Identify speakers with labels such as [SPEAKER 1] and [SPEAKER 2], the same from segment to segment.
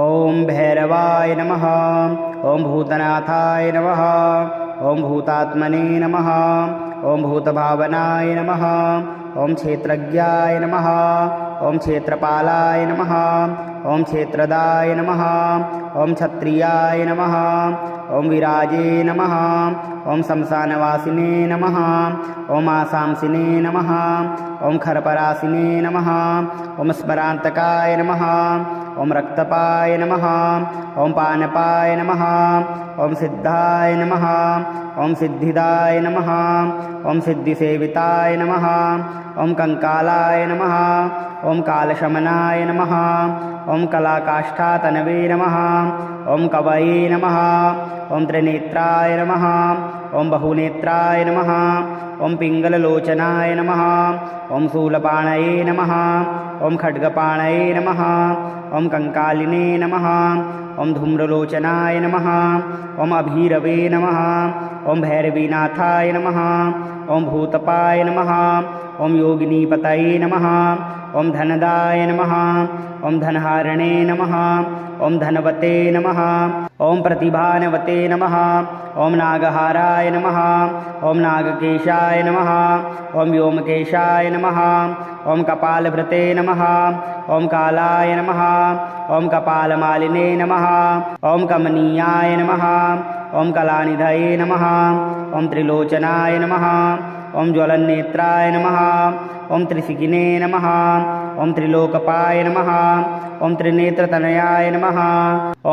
[SPEAKER 1] ओम भैरवाय नमः। ओम भूतनाथाय नमः। ओम भूतात्मने नमः। ओम भूतभावनाय नमः। ओम क्षेत्रज्ञाय नमः। ओम क्षेत्रपालाय नमः। ओम क्षेत्रदाय नमः। ओम क्षत्रियाय नमः। ओम विराजे नमः। ओम शमशानवासिने नमः। ओम आसांसिने नमः। ओम खरपरासिने नमः। ओम स्मरान्तकाय नमः। ओम रक्तपाय नमः। ओम पानपाय नमः। ओम सिद्धाय नमः। ओम सिद्धिदाय नमः। ओम सिद्धिसेविताय नमः। ओम कंकालाय नमः। ओम कालशमनाय नमः। ओम कलाकाष्ठातनवे नमः। ओम कवये नमः। ओम त्रिनेत्राय नमः। ओम बहुनेत्राय नमः। ओम पिंगललोचनाय नमः। ओम शूलपाणये नमः। ओम खड्गपाणये नमः। ओम कंकालिने नमः। ओम धूम्रलोचनाय नमः। ओम अभीरवे नमः। ओम भैरवीनाथाय नमः। ओम भूतपाय नमः। ओम योगिनीपतये नमः। ओम धनदाय नमः। ओम धनहारिणे नमः। ओम धनवते नमः। ओम प्रतिभानवते नमः। ओम नागहाराय नमः। ओम नागकेशाय नमः। ओम व्योमकेशाय नमः। ओम कपालभृते नमः। ओम कालाय नमः। ओम कपालमालिने नमः। ओम कमनीयाय नमः। ओम कलानिधये नमः। ओम त्रिलोचनाय नमः। ओम ज्वलन्नेत्राय नमः। ओम त्रिशिखिने नमः। ओम त्रिलोकपाय नमः। ओम त्रिनेत्रतनयाय नमः।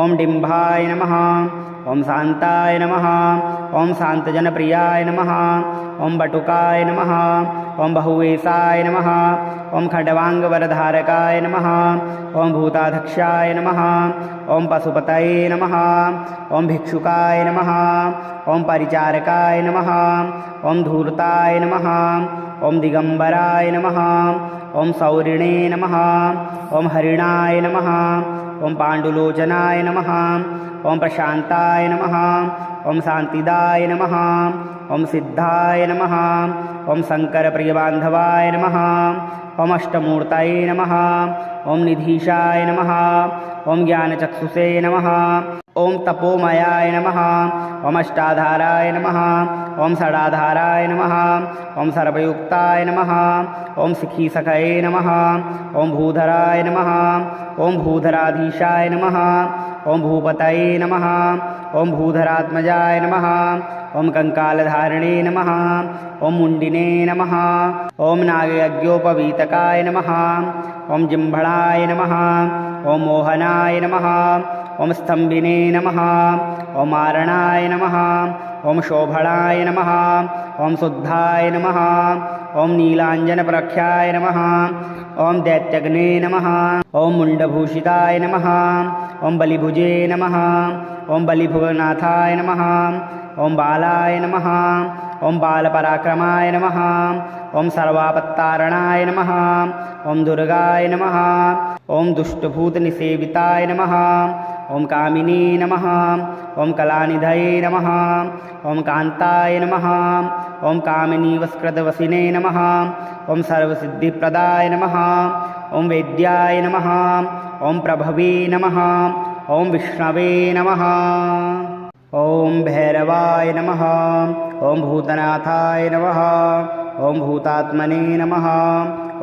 [SPEAKER 1] ओम डिम्भाय नमः। ओम शान्ताय नमः। ओम शान्तजनप्रियाय नमः। ओम बटुकाय नमः। ओम बहुवेशाय नमः। ओम खड्वांगवरधारकाय नमः। ओम भूताध्यक्षाय नमः। ओम पशुपतये नमः। ओम भिक्षुकाय नमः। ओम परिचारकाय नमः। ओम धूर्ताय नमः। ओम दिगंबराय नमः। ओम सौरिणे नमः। ओम हरिणाय नमः। ओम पाण्डुलोचनाय नमः। ओम प्रशान्ताय नमः। ओम शान्तिदाय नमः। ओम सिद्धाय नमः। ओम शङ्करप्रियबान्धवाय नमः। ओम अष्टमूर्तये नमः। ओम निधीशाय नमः। ओम ज्ञानचक्षुषे नमः। ओम तपोमयाय नमः। ओम अष्टाधाराय नमः। ओम षडाधाराय नमः। ओम सर्वयुक्ताय नमः। ओम शिखीसखये नमः। ओम भूधराय नमः। ओम भूधराधीशाय नमः। ओम भूपतये नमः। ओम भूधरात्मजाय नमः। ओम कंकालधारिणे नमः। ओम मुंडिने नमः। ओम नागयज्ञोपवीतकाय नमः। ओम जिह्मणाय नमः। ओम मोहनाय नमः। ओम स्तंभिने नमः। ओम मारणाय नमः। ओम शोभणाय नमः। ओम शुद्धाय नमः। ओम नीलांजनप्रख्याय नमः। ओम दैत्यग्ने नमः। ओम मुंडभूषिताय नमः। ओम बलिभुजे नमः। ओम बलिभुवनाथाय नमः। ओम बालाय नमः। ओम बालपराक्रमाय नमः। ओम सर्वापत्तारणाय नमः। ओम दुर्गाय नमः। ओम दुष्टभूतनिसेविताय नमः। ओम कामिनी नमः। ओम कलानिधये नमः। ओम कान्ताय नमः। ओम कामिनीवस्कृतवसिने नमः। ओम सर्वसिद्धिप्रदाय नमः। ओम वेद्याय नमः। ओम प्रभवे नमः। ओम विष्णवे नमः। ओम भैरवाय नमः। ओम भूतनाथाय नमः। ओम भूतात्मने नमः।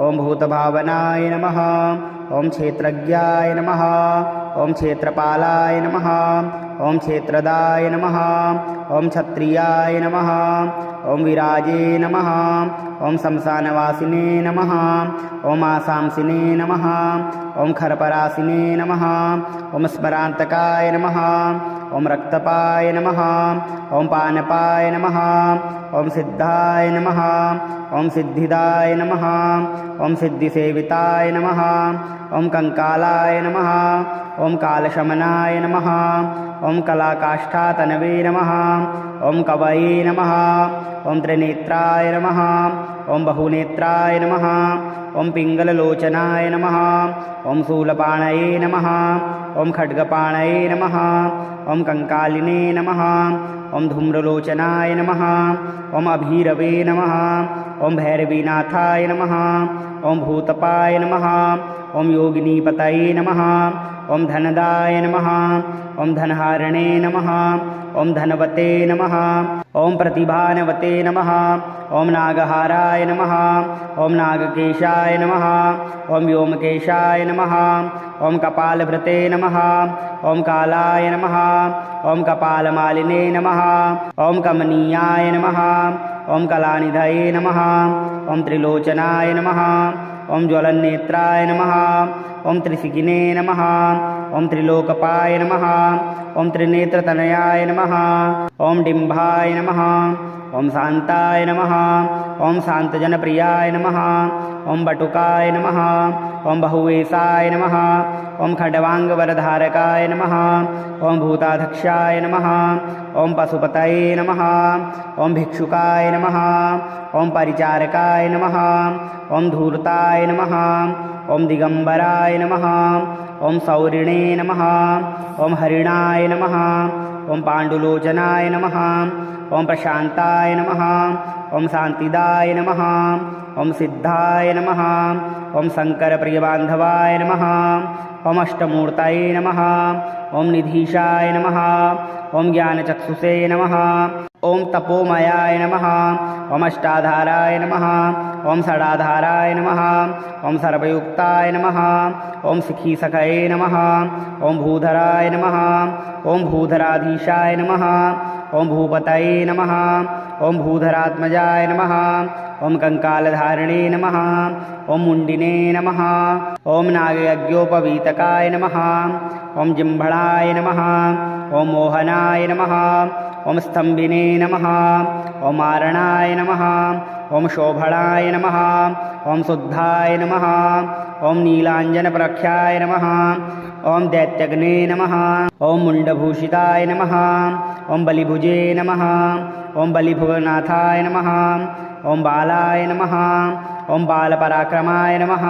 [SPEAKER 1] ओम भूतभावनाय नमः। ओम क्षेत्रज्ञाय नमः। ओम क्षेत्रपालाय नमः। ओम क्षेत्रदाय नमः। ओम क्षत्रियाय नमः। ओम विराजे नमः। ओम शमशानवासिने नमः। ओम आसांसिने नमः। ओम खरपरासिने नमः। ओम स्मरान्तकाय नमः। ओम रक्तपाय नमः। ओम पानपाय नमः। ओम सिद्धाय नमः। ओम सिद्धिदाय नमः। ओम सिद्धिसेविताय नमः। ओम कंकालाय नमः। ओम कालशमनाय नमः। ओम कलाकाष्ठातनवे नमः। ओम कवये नमः। ओम त्रिनेत्राय नमः। ओम बहुनेत्राय नमः। ओम पिंगललोचनाय नमः। ओम शूलपाणये नमः। ओम खड्गपाणये नमः। ओम कंकालिने नमः। ओम धूम्रलोचनाय नमः। ओम अभीरवे नमः। ओम भैरवीनाथाय नमः। ओम भूतपाय नमः। ॐ योगिनीपतये नमः। ॐ धनदाय नमः। ॐ धनहारिणे नमः। ॐ धनवते नमः। ॐ प्रतिभानवते नमः। ॐ नागहाराय नमः। ॐ नागकेशाय नमः। ॐ व्योमकेशाय नमः। ॐ कपालभृते नमः। ॐ कालाय नमः। ॐ कपालमालिने नमः। ॐ कमनीयाय नमः। ॐ कलानिधये नमः। ॐ त्रिलोचनाय नमः। ॐ ज्वलन्नेत्राय नमः। ॐ त्रिशिखिने नमः। ॐ त्रिलोकपाय नमः। ॐ त्रिनेत्रतनयाय नमः। ॐ डिम्बाय नमः। ॐ शान्ताय नमः। ॐ शान्तजनप्रियाय नमः। ॐ बटुकाय नमः। ॐ बहुवेशाय नमः। ॐ खड्वाङ्गवरधारकाय नमः। ॐ भूताध्यक्षाय नमः। ॐ पशुपतये नमः। ॐ भिक्षुकाय नमः। ॐ परिचारकाय नमः। ॐ धूर्ताय नमः। ॐ दिगम्बराय नमः। ॐ सौरिणे नमः। ॐ हरिणाय नमः। ॐ पाण्डुलोचनाय नमः। ॐ प्रशान्ताय नमः। ॐ शान्तिदाय नमः। ॐ सिद्धाय नमः। ॐ शङ्करप्रियबान्धवाय नमः। ॐ अष्टमूर्तये नमः। ॐ निधीशाय नमः। ॐ ज्ञानचक्षुषे नमः। ॐ तपोमयाय नमः। ॐ अष्टाधाराय नमः। ॐ षडाधाराय नमः। ॐ सर्वयुक्ताय नमः। ॐ शिखीसखये नमः। ॐ भूधराय नमः। ॐ भूधराधीशाय नमः। ॐ भूपतये नमः। ॐ भूधरात्मजाय नमः। ॐ कंकालधारिणे नमः। ॐ मुण्डिने नमः। ॐ नागयज्ञोपवीतकाय नमः। ॐ जिह्मणाय नमः। ॐ मोहनाय नमः। ॐ स्तम्भिने नमः। ॐ मारणाय नमः। ॐ शोभणाय नमः। ॐ शुद्धाय नमः। ॐ नीलाञ्जनप्रख्याय नमः। ॐ दैत्यग्ने नमः। ॐ मुण्डभूषिताय नमः। ॐ बलिभुजे नमः। ॐ बलिभुवनाथाय नमः। ॐ बालाय नमः। ॐ बालपराक्रमाय नमः।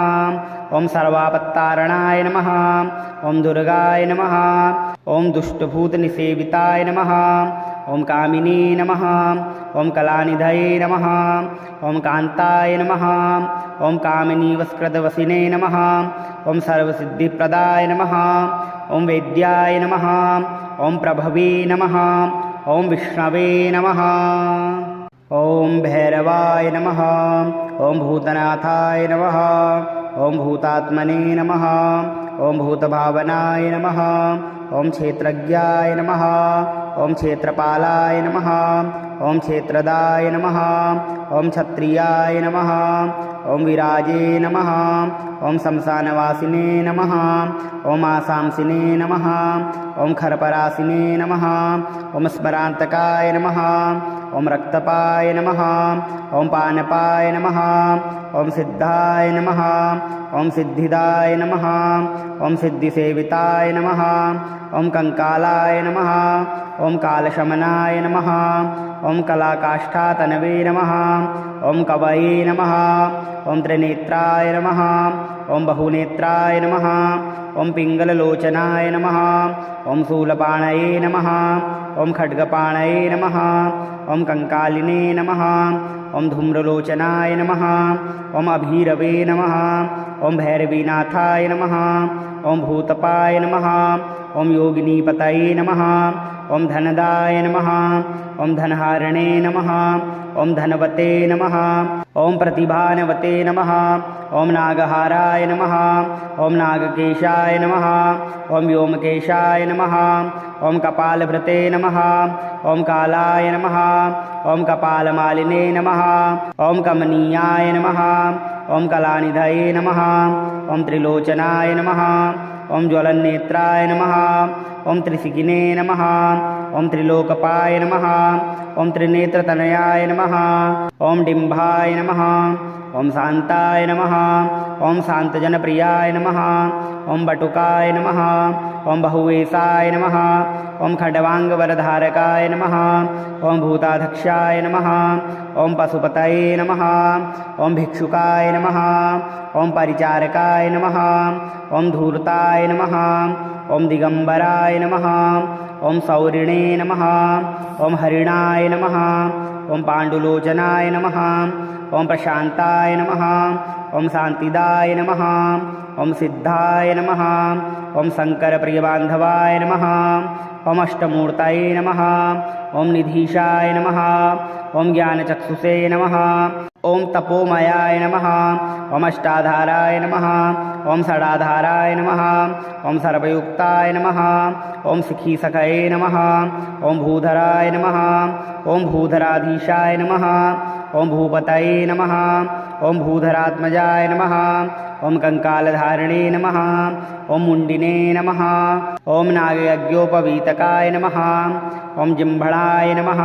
[SPEAKER 1] ॐ सर्वापत्तारणाय नमः। ॐ दुर्गाय नमः। ॐ दुष्टभूतनिसेविताय नमः। ॐ कामिनी नमः। ॐ कलानिधये नमः। ॐ कान्ताय नमः। ॐ कामिनीवस्कृतवसिने नमः। ॐ सर्वसिद्धिप्रदाय नमः। ॐ वेद्याय नमः। ॐ प्रभवे नमः। ॐ विष्णवे नमः। ॐ भैरवाय नमः। ॐ भूतनाथाय नमः। ॐ भूतात्मने नमः। ॐ भूतभावनाय नमः। ॐ क्षेत्रज्ञाय नमः। ॐ क्षेत्रपालाय नमः। ॐ क्षेत्रदाय नमः। ॐ क्षत्रियाय नमः। ॐ विराजे नमः। ॐ शमशानवासिने नमः। ॐ आशांसिने नमः। ॐ खरपरासिने नमः। ॐ स्मरान्तकाय नमः। ॐ रक्तपाय नमः। ॐ पानपाय नमः। ॐ सिद्धाय नमः। ॐ सिद्धिदाय नमः। ॐ सिद्धिसेविताय नमः। ॐ कंकालाय नमः। ॐ कालशमनाय नमः। ॐ कलाकाष्ठातनवे नमः। ॐ कवये नमः। ॐ त्रिनेत्राय नमः। ॐ बहुनेत्राय नमः। ॐ पिङ्गललोचनाय नमः। ॐ शूलपाणये नमः। ॐ खड्गपाणये नमः। ॐ कंकालिने नमः। ॐ धूम्रलोचनाय नमः। ॐ अभीरवे नमः। ॐ भैरवीनाथाय नमः। ॐ भूतपाय नमः। ॐ योगिनीपतये नमः। ॐ धनदाय नमः। ॐ धनहारिणे नमः। ॐ धनवते नमः। ॐ प्रतिभानवते नमः। ॐ नागहाराय नमः। ॐ नागकेशाय नमः। ॐ व्योमकेशाय नमः। ॐ कपालभृते नमः। ॐ कालाय नमः। ॐ कपालमालिने नमः। ॐ कमनीयाय नमः। ॐ कलानिधये नमः। ॐ त्रिलोचनाय नमः। ॐ ज्वलन्नेत्राय नमः। ॐ त्रिशिखिने नमः। ॐ त्रिलोकपाय नमः। ॐ त्रिनेत्रतनयाय नमः। ॐ डिम्बाय नमः। ॐ शान्ताय नमः। ॐ शान्तजनप्रियाय नमः। ॐ बटुकाय नमः। ॐ बहुवेशाय नमः। ॐ खड्वाङ्गवरधारकाय नमः। ॐ भूताध्यक्षाय नमः। ॐ पशुपतये नमः। ॐ भिक्षुकाय नमः। ॐ परिचारकाय नमः। ॐ धूर्ताय नमः। ॐ दिगम्बराय नमः। ॐ सौरिणे नमः। ॐ हरिणाय नमः। ॐ पाण्डुलोचनाय नमः। ॐ प्रशान्ताय नमः। ॐ शान्तिदाय नमः। ओम सिद्धाय नमः, ओम शंकरप्रियबान्धवाय नमः, ओम अष्टमूर्तये नमः, ओम निधीशाय नमः, ओम ज्ञानचक्षुषे नमः, ओम तपोमयाय नमः, ओम अष्टाधाराय नमः, ओम षडाधाराय नमः, ओम सर्वयुक्ताय नमः, ओम शिखीसखये नमः, ओम भूधराय नमः, ओम भूधराधीशाय नमः, ओम भूपतये नमः, ओम भूधरात्मजाय नमः, ओम कंकालधारिणे नमः, ओम मुंडिने नमः, ओम नागयज्ञोपवीतकाय नमः, ओम जिह्मणाय नमः,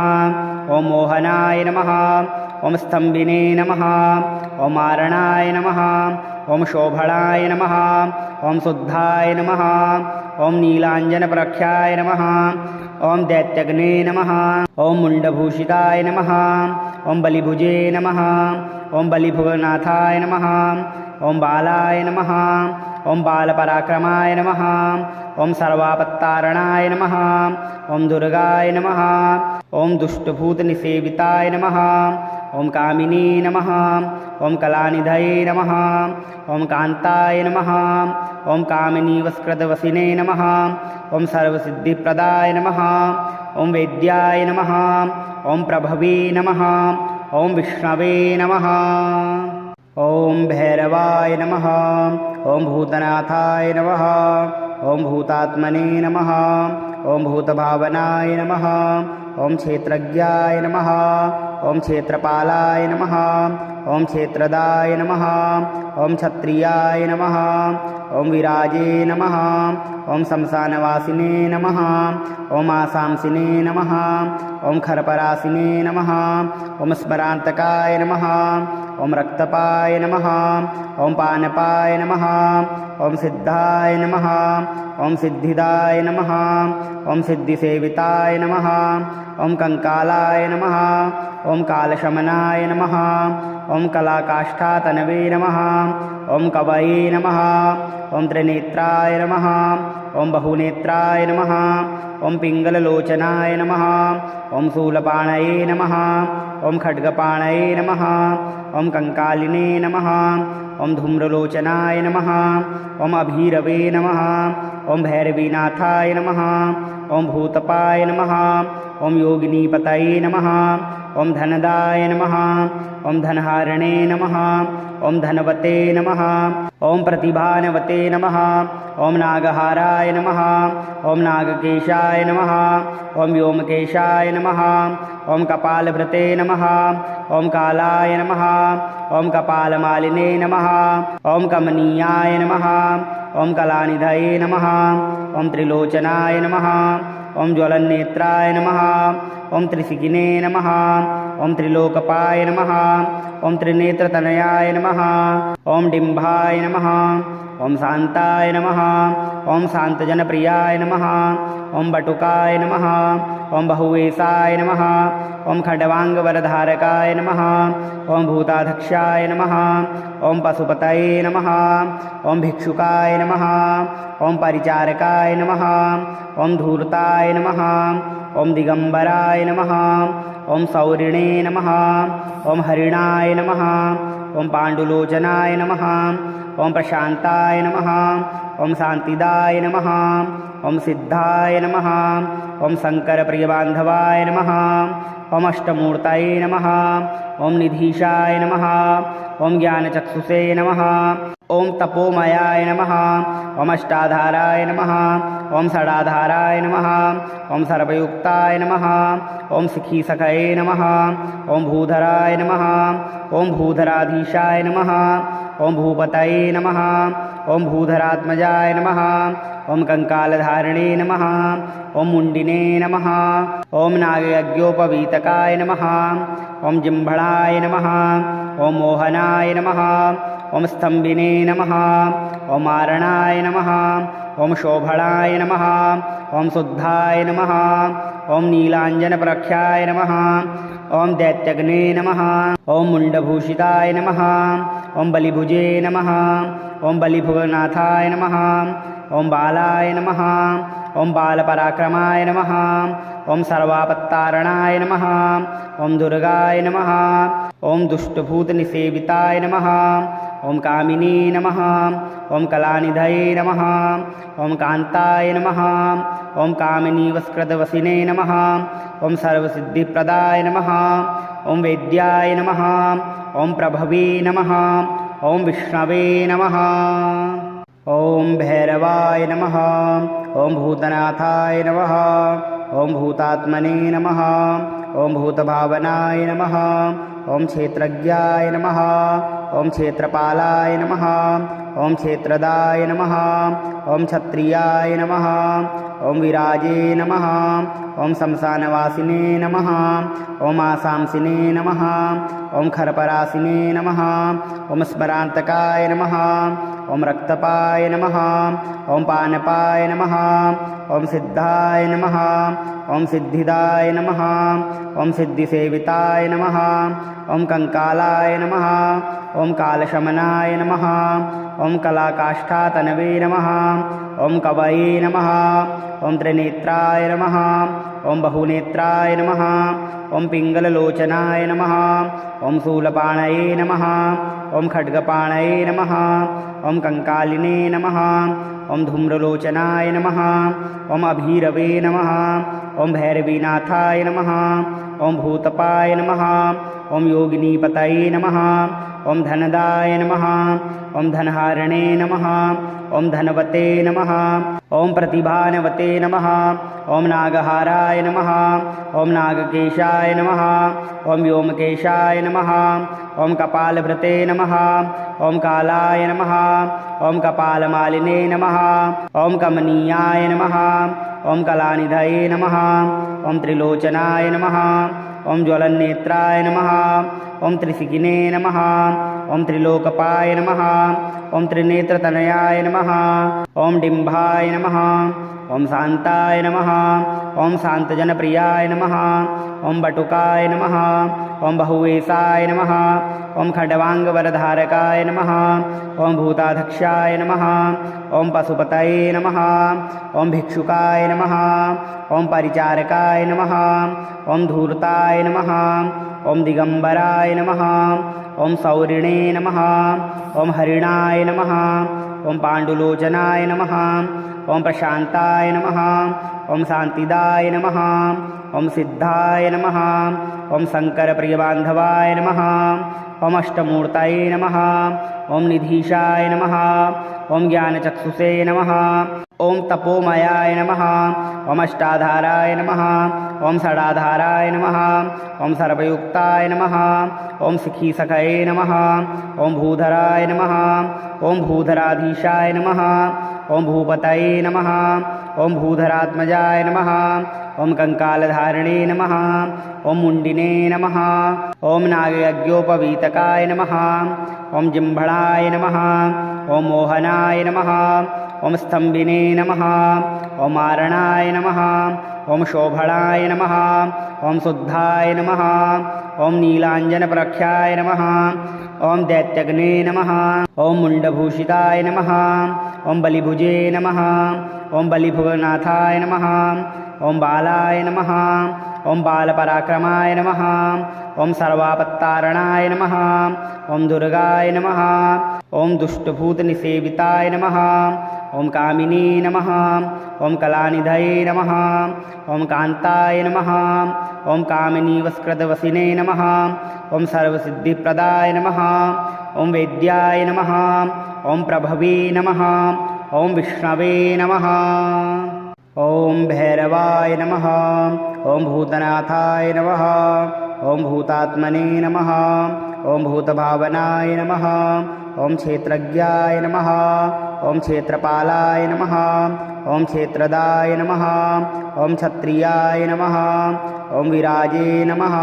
[SPEAKER 1] ओम मोहनाय नमः, ओम स्तंभिने नमः, ओम मारणाय नमः, ओम शोभणाय नमः, ओम शुद्धाय नमः, ओम नीलांजनप्रख्याय नमः, ओम दैत्यग्ने नमः, ओम मुंडभूषिताय नमः, ओम बलिभुजे नमः, ओम बलिभुवनाथाय नमः, ओम बालाय नमः, ओम बालपराक्रमाय नमः, ओम सर्वापत्तारणाय नमः, ओम दुर्गाय नमः, ओम दुष्टभूतनिसेविताय नमः, ओम कामिनी नमः, ओम कलानिधये नमः, ओम कान्ताय नमः, ओम कामिनीवस्कृतवसिने नमः, ओम सर्वसिद्धिप्रदाय नमः, ओम वेद्याय नमः, ओम प्रभवे नमः, ओम विष्णवे नमः, ओम भैरवाय नमः, ओम भूतनाथाय नमः, ओम भूतात्मने नमः, ओम भूतभावनाय नमः, ओम क्षेत्रज्ञाय नमः, ओम क्षेत्रपालाय नमः, ओम क्षेत्रदाय नमः, ओम क्षत्रियाय नमः, ओम विराजे नमः, ओम शमशानवासिने नमः, ओम आसांसिने नमः, ओम खरपरासिने नमः, ओम स्मरान्तकाय नमः, ओम रक्तपाय नमः, ओम पानपाय नमः, ओम सिद्धाय नमः, ओम सिद्धिदाय नमः, ओम सिद्धिसेविताय नमः, ओम कंकालाय नमः, ओम कालशमनाय नमः, ओम कलाकाष्ठातनवे नमः, ओम कवये नमः, ओम त्रिनेत्राय नमः, ओम बहुनेत्राय नमः, ओम पिंगललोचनाय नमः, ओम शूलपाणये नमः, ओम खड्गपाणये नमः, ओम कंकालिने नमः, ओम धूम्रलोचनाय नमः, ओम अभीरवे नमः, ओम भैरवीनाथाय नमः, ओम भूतपाय नमः, ओम योगिनीपतये नमः, ओम धनदाय नमः, ओम धनहारिणे नमः, ओम धनवते नमः, ओम प्रतिभानवते नमः, ओम नागहाराय नमः, ओम नागकेशाय नमः, ओम व्योमकेशाय नमः, ओम कपालभृते नमः, ओम कालाय नमः, ओम कपालमालिने नमः, ओम कमनीयाय नमः, ओम कलानिधये नमः, ओम त्रिलोचनाय नमः, ओम ज्वलन्नेत्राय नमः, ओम त्रिशिखिने नमः, ओम त्रिलोकपाय नमः, ओम त्रिनेत्रतनयाय नमः, ओम डिम्भाय नमः, ओम शान्ताय नमः, ओम शान्तजनप्रियाय नमः, ओम बटुकाय नमः, ओम बहुवेशाय नमः, ओम खड्वाङ्गवरधारकाय नमः, ओम भूताध्यक्षाय नमः, ओम पशुपतये नमः, ओम भिक्षुकाय नमः, ओम परिचारकाय नमः, ओम धूर्ताय नमः, ओम दिगंबराय नमः, ओम सौरिणे नमः, ओम हरिणाय नमः, ओम पाण्डुलोचनाय नमः, ओम प्रशान्ताय नमः, ओम शान्तिदाय नमः, ओम सिद्धाय नमः, ओम शंकरप्रियबान्धवाय नमः, ओम अष्टमूर्तये नमः, ओम निधीशाय नमः, ओम ज्ञानचक्षुषे नमः, ओम तपोमयाय नमः, ओम अष्टाधाराय नमः, ओम षडाधाराय नमः, ओम सर्वयुक्ताय नमः, ओम शिखीसखये नमः, ओम भूधराय नमः, ओम भूधराधीशाय नमः, ओम भूपतये नमः, ओम भूधरात्मजाय नमः, ओम कंकालधारिणे नमः, ओम मुंडिने नमः, ओम नागयज्ञोपवीतकाय नमः, ओम जिह्मणाय नमः, ओम मोहनाय नमः, ओम स्तंभिने नमः, ओम मारणाय नमः, ओम शोभणाय नमः, ओम शुद्धाय नमः, ओम नीलांजनप्रख्याय नमः, ओम दैत्यग्ने नमः, ओम मुंडभूषिताय नमः, ओम बलिभुजे नमः, ओम बलिभुवनाथाय नमः, ओम बालाय नमः, ओम बालपराक्रमाय नमः, ओम सर्वापत्तारणाय नमः, ओम दुर्गाय नमः, ओम दुष्टभूतनिसेविताय नमः, ॐ कामिनी नमः ॐ कलानिधये नमः ॐ कान्ताय नमः ॐ कामिनीवस्कृतवसिने नमः ॐ सर्वसिद्धिप्रदाय नमः ॐ वेद्याय नमः ॐ प्रभवे नमः ॐ विष्णवे नमः ॐ भैरवाय नमः ॐ भूतनाथाय नमः ॐ भूतात्मने नमः ॐ भूतभावनाय नमः ॐ क्षेत्रज्ञाय नमः ॐ क्षेत्रपालाय नमः ॐ क्षेत्रदाय नमः ॐ क्षत्रियाय नमः ॐ विराजे नमः ॐ शमशानवासिने नमः ॐ आसांसिने नमः ॐ खरपरासिने नमः ॐ स्मरान्तकाय नमः ॐ रक्तपाय नमः ॐ पानपाय नमः ॐ सिद्धाय नमः ॐ सिद्धिदाय नमः ॐ सिद्धिसेविताय नमः ॐ कंकालाय नमः ॐ कालशमनाय नमः ॐ कलाकाष्ठातनवे नमः ॐ कवये नमः ॐ त्रिनेत्राय नमः ॐ बहुनेत्राय नमः ॐ पिङ्गललोचनाय नमः ॐ शूलपाणये नमः ॐ खड्गपाणये नमः ॐ कंकालिने नमः ॐ धूम्रलोचनाय नमः ॐ अभीरवे नमः ॐ भैरवीनाथाय नमः ॐ भूतपाय नमः ॐ योगिनीपतये नमः ॐ धनदाय नमः ॐ धनहारिणे नमः ॐ धनवते नमः ॐ प्रतिभानवते नमः ॐ नागहाराय नमः ॐ नागकेशाय नमः ॐ व्योमकेशाय नमः ॐ कपालभृते नमः ॐ कालाय नमः ॐ कपालमालिने नमः ॐ कमनीयाय नमः ॐ कलानिधये नमः ॐ त्रिलोचनाय नमः ॐ ज्वलन्नेत्राय नमः ॐ त्रिशिखिने नमः ॐ त्रिलोकपाय नमः ॐ त्रिनेत्रतनयाय नमः ॐ डिम्बाय नमः ॐ शान्ताय नमः ॐ शान्तजनप्रियाय नमः ॐ बटुकाय नमः ॐ बहुवेशाय नमः ॐ खड्वाङ्गवरधारकाय नमः ॐ भूताध्यक्षाय नमः ॐ पशुपतये नमः ॐ भिक्षुकाय नमः ॐ परिचारकाय नमः ॐ धूर्ताय नमः ॐ दिगम्बराय नमः ॐ सौरिणे नमः ॐ हरिणाय नमः ॐ पाण्डुलोचनाय नमः ॐ प्रशान्ताय नमः ॐ शान्तिदाय नमः ॐ सिद्धाय नमः ॐ शङ्करप्रियबान्धवाय नमः ॐ अष्टमूर्तये नमः ॐ निधीशाय नमः ॐ ज्ञानचक्षुषे नमः ॐ तपोमयाय नमः ॐ अष्टाधाराय नमः ॐ षडाधाराय नमः ॐ सर्वयुक्ताय नमः ॐ शिखीसखये नमः ॐ भूधराय नमः ॐ भूधराधीशाय नमः ॐ भूपतये नमः ॐ भूधरात्मजाय नमः ॐ कंकालधारिणे नमः ॐ मुण्डिने नमः ॐ नागयज्ञोपवीतकाय नमः ॐ जिह्मणाय नमः ॐ मोहनाय नमः ॐ स्तम्भिने नमः ॐ मारणाय नमः ॐ शोभणाय नमः ॐ शुद्धाय नमः ॐ नीलाञ्जनप्रख्याय नमः ॐ दैत्यग्ने नमः ॐ मुण्डभूषिताय नमः ॐ बलिभुजे नमः ॐ बलिभुवनाथाय नमः ॐ बालाय नमः ॐ बालपराक्रमाय नमः ॐ सर्वापत्तारणाय नमः ॐ दुर्गाय नमः ॐ दुष्टभूतनिसेविताय नमः ॐ कामिनी नमः ॐ कलानिधये नमः ॐ कान्ताय नमः ॐ कामिनीवस्कृतवसिने नमः ॐ सर्वसिद्धिप्रदाय नमः ॐ वेद्याय नमः ॐ प्रभवे नमः ॐ विष्णवे नमः ॐ भैरवाय नमः ॐ भूतनाथाय नमः ॐ भूतात्मने नमः ॐ भूतभावनाय नमः ॐ क्षेत्रज्ञाय नमः ॐ क्षेत्रपालाय नमः ॐ क्षेत्रदाय नमः ॐ क्षत्रियाय नमः ॐ विराजे नमः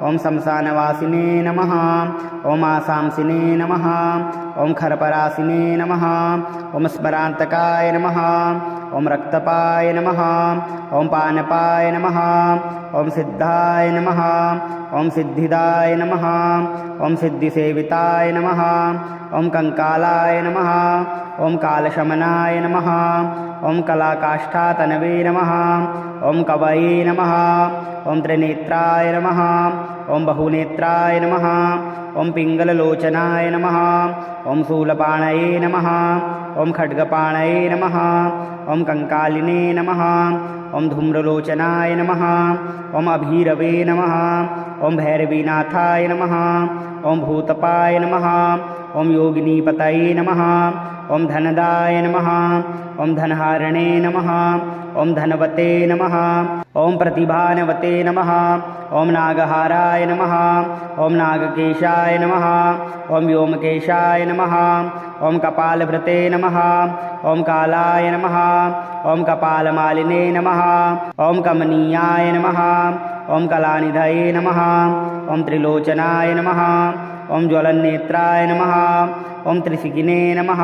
[SPEAKER 1] ॐ शमशानवासिने नमः ॐ आसांसिने नमः ॐ खरपरासिने नमः ॐ स्मरान्तकाय नमः ॐ रक्तपाय नमः ॐ पानपाय नमः ॐ सिद्धाय नमः ॐ सिद्धिदाय नमः ॐ सिद्धिसेविताय नमः ॐ कंकालाय नमः ॐ कालशमनाय नमः ॐ कलाकाष्ठातनवे नमः ॐ कवये नमः ॐ त्रिनेत्राय नमः ॐ बहुनेत्राय नमः ॐ पिङ्गललोचनाय नमः ॐ शूलपाणये नमः ॐ खड्गपाणये नमः ॐ कंकालिने नमः ॐ धूम्रलोचनाय नमः ॐ अभीरवे नमः ॐ भैरवीनाथाय नमः ॐ भूतपाय नमः ॐ योगिनीपतये नमः ॐ धनदाय नमः ॐ धनहारिणे नमः ॐ धनवते नमः ॐ प्रतिभानवते नमः ॐ नागहाराय नमः ॐ नागकेशाय नमः ॐ व्योमकेशाय नमः ॐ कपालभृते नमः ॐ कालाय नमः ॐ कपालमालिने नमः ॐ कमनीयाय नमः ॐ कलानिधये नमः ॐ त्रिलोचनाय नमः ॐ ज्वलन्नेत्राय नमः ॐ त्रिशिखिने नमः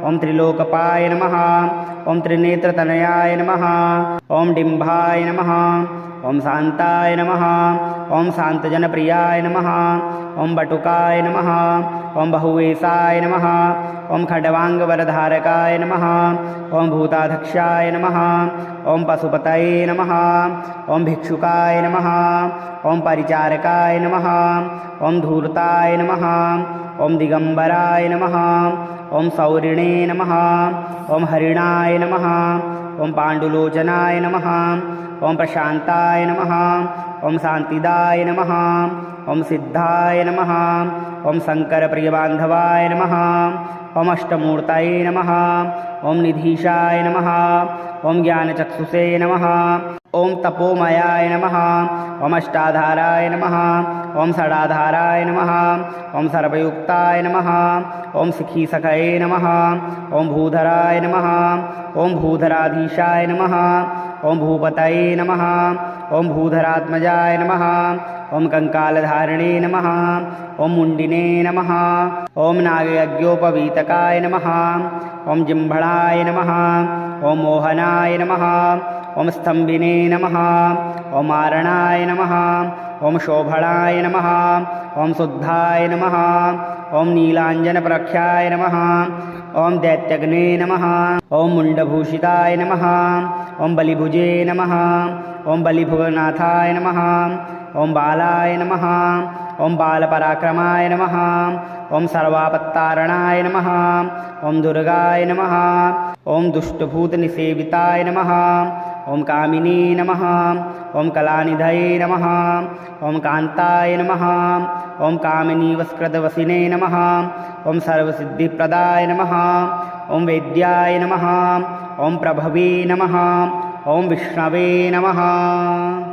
[SPEAKER 1] ॐ त्रिलोकपाय नमः ॐ त्रिनेत्रतनयाय नमः ॐ डिम्भाय नमः ॐ शान्ताय नमः ॐ शान्तजनप्रियाय नमः ॐ बटुकाय नमः ॐ बहुवेशाय नमः ॐ खड्वाङ्गवरधारकाय नमः ॐ भूताध्यक्षाय नमः ॐ पशुपतये नमः ॐ भिक्षुकाय नमः ॐ परिचारकाय नमः ॐ धूर्ताय नमः ॐ दिगम्बराय नमः ॐ सौरिणे नमः ॐ हरिणाय नमः ॐ पाण्डुलोचनाय नमः ॐ प्रशान्ताय नमः ॐ शान्तिदाय नमः ॐ सिद्धाय नमः ॐ शङ्करप्रियबान्धवाय नमः ॐ अष्टमूर्तये नमः ॐ निधीशाय नमः ॐ ज्ञानचक्षुषे नमः ॐ तपोमयाय नमः ॐ अष्टाधाराय नमः ॐ षडाधाराय नमः ॐ सर्वयुक्ताय नमः ॐ शिखीसखये नमः ॐ भूधराय नमः ॐ भूधराधीशाय नमः ॐ भूपतये नमः ॐ भूधरात्मजाय नमः ॐ कंकालधारिणे नमः ॐ मुण्डिने नमः ॐ नागयज्ञोपवीतकाय नमः ॐ जिह्मणाय नमः ॐ मोहनाय नमः ॐ स्तम्भिने नमः ॐ मारणाय नमः ॐ शोभणाय नमः ॐ शुद्धाय नमः ॐ नीलाञ्जनप्रख्याय नमः ॐ दैत्यग्ने नमः ॐ मुण्डभूषिताय नमः ॐ बलिभुजे नमः ॐ बलिभुवनाथाय नमः ॐ बालाय नमः ॐ बालपराक्रमाय नमः ॐ सर्वापत्तारणाय नमः ॐ दुर्गाय नमः ॐ दुष्टभूतनिसेविताय नमः ॐ कामिनी नमः ॐ कलानिधये नमः ॐ कान्ताय नमः ॐ कामिनीवस्कृतवसिने नमः ॐ सर्वसिद्धिप्रदाय नमः ॐ वेद्याय नमः ॐ प्रभवे नमः ॐ विष्णवे नमः।